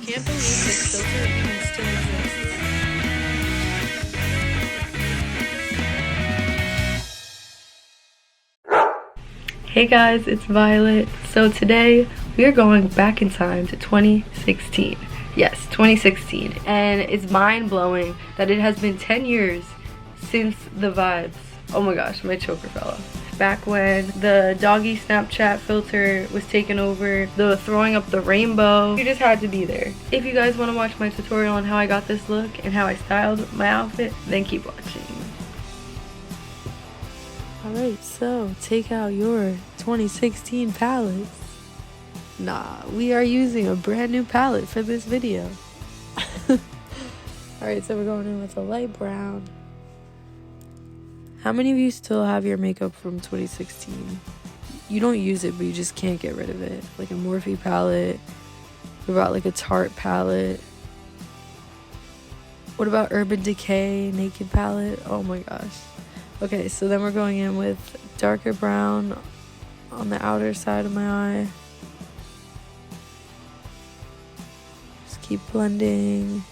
can't believe this filter even still exists. Hey guys, it's Violet. So today we are going back in time to 2016. Yes, 2016. And it's mind-blowing that it has been 10 years since the vibes. Oh my gosh, my choker fell off. Back when the doggy Snapchat filter was taken over, the throwing up the rainbow, you just had to be there. If you guys want to watch my tutorial on how I got this look and how I styled my outfit, then keep watching. Alright, so take out your 2016 palettes. Nah, we are using a brand new palette for this video. Alright, so we're going in with a light brown. How many of you still have your makeup from 2016? You don't use it, but you just can't get rid of it. Like a Morphe palette. What about like a Tarte palette? What about Urban Decay Naked palette? Oh my gosh. Okay, so then we're going in with darker brown on the outer side of my eye. Just keep blending.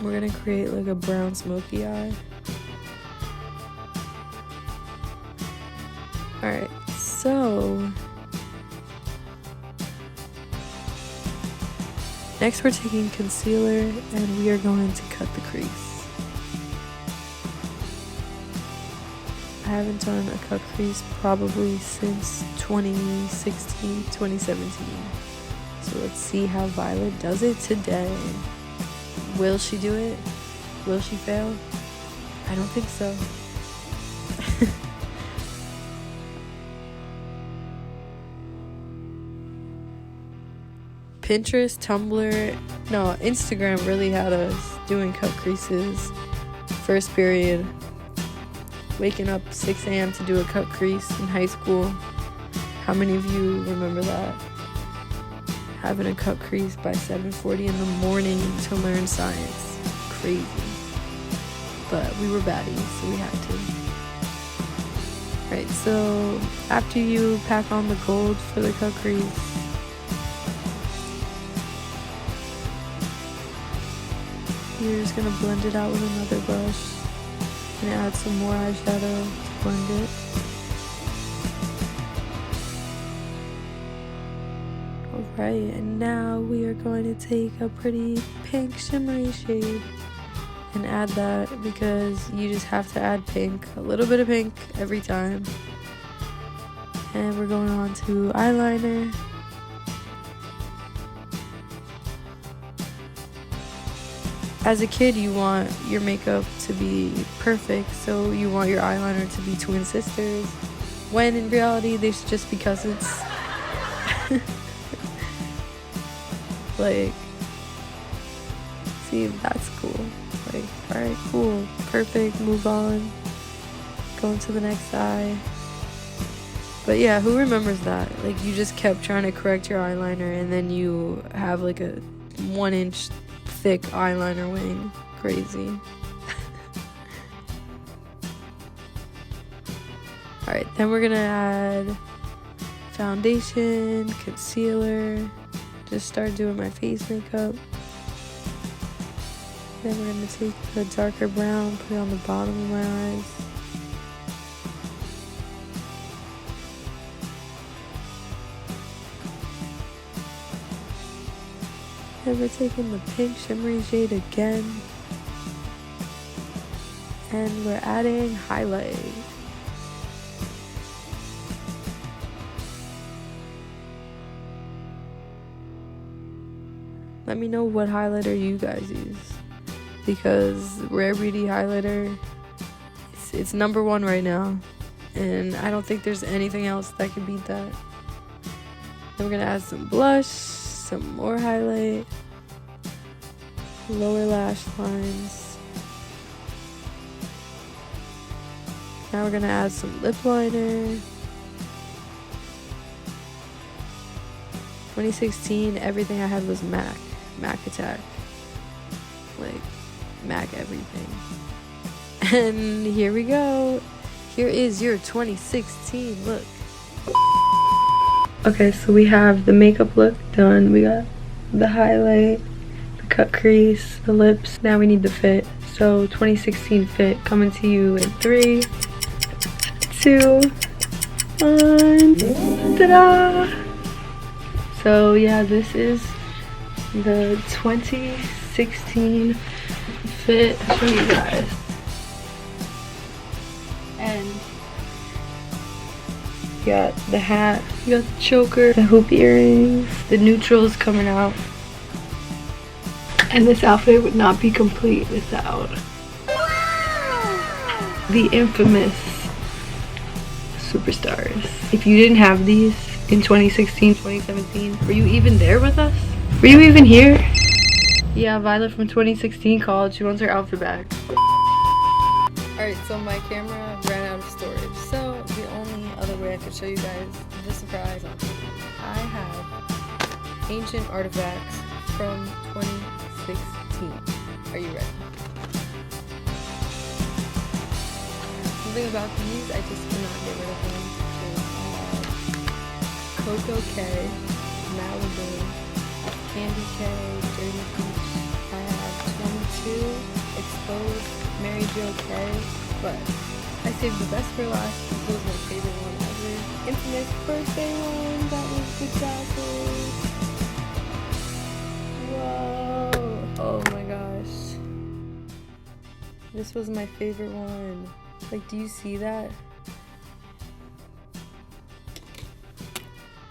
We're gonna create like a brown smoky eye. Alright, so next we're taking concealer and we are going to cut the crease. I haven't done a cut crease probably since 2016, 2017. So let's see how Violet does it today. Will she do it? Will she fail? I don't think so. Pinterest, Tumblr, no, Instagram really had us doing cut creases. First period. Waking up 6 a.m. to do a cut crease in high school. How many of you remember that? Having a cut crease by 7:40 in the morning to learn science. Crazy. But we were baddies, so we had to. Alright, so after you pack on the gold for the cut crease, you're just going to blend it out with another brush and add some more eyeshadow to blend it. Alright, and now we are going to take a pretty pink shimmery shade and add that because you just have to add pink, a little bit of pink every time. And we're going on to eyeliner. As a kid, you want your makeup to be perfect, so you want your eyeliner to be twin sisters, when in reality they should just be cousins. Like, see, that's cool. Like, alright, cool, perfect, move on, go into the next eye. But yeah, who remembers that? Like, you just kept trying to correct your eyeliner and then you have like a 1-inch thick eyeliner wing. Crazy. Alright, then we're gonna add foundation, concealer. Just start doing my face makeup. Then we're going to take the darker brown, put it on the bottom of my eyes. Then we're taking the pink shimmery shade again. And we're adding highlight. Let me know what highlighter you guys use, because Rare Beauty highlighter, it's number one right now, and I don't think there's anything else that can beat that. Then we're gonna add some blush, some more highlight, lower lash lines. Now we're gonna add some lip liner. 2016, everything I had was MAC attack, like MAC everything. And here we go. Here is your 2016 look. Okay, so we have the makeup look done. We got the highlight, the cut crease, the lips. Now we need the fit. So 2016 fit coming to you in 3, 2, 1. Ta-da! So yeah, this is the 2016 fit. I'll show you guys. And you got the hat, you got the choker, the hoop earrings, the neutrals coming out. And this outfit would not be complete without the infamous superstars. If you didn't have these in 2016, 2017, were you even there with us? Were you even here? Yeah, Violet from 2016 called. She wants her outfit back. Alright, so my camera ran out of storage. So the only other way I could show you guys the surprise, I have ancient artifacts from 2016. Are you ready? Something about these, I just cannot get rid of them. Coco K, Malibu, Candy K, Dirty Peach. I have 22 Exposed Mary Jo K, but I saved the best for last. This was my favorite one ever. Infamous birthday one, that was the classic. Whoa, oh my gosh. This was my favorite one. Like, do you see that?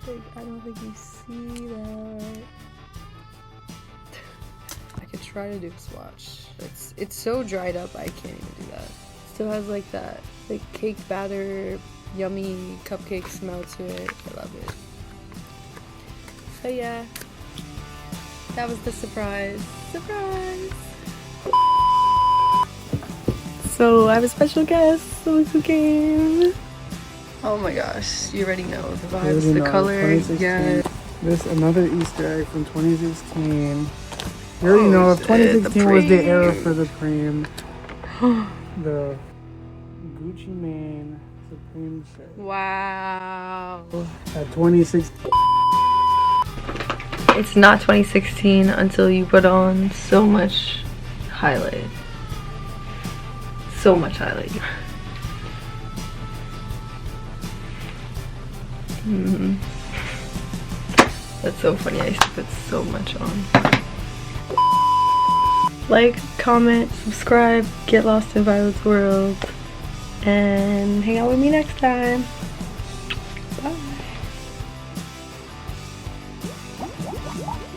Like, I don't think you see that. I could try to do a swatch. It's so dried up, I can't even do that. Still has like that like cake batter, yummy cupcake smell to it. I love it. So yeah, that was the surprise. Surprise! So I have a special guest. Look who came. Oh my gosh, you already know the vibes, the color. Yeah. This another Easter egg from 2016. You already know if 2016 was the era for the cream. The Gucci Mane Supreme shirt. Wow. At 2016. It's not 2016 until you put on so much highlight. So much highlight. That's so funny. I used to put so much on. Like, comment, subscribe, get lost in Violet's world, and hang out with me next time. Bye.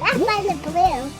That's Violet Blue.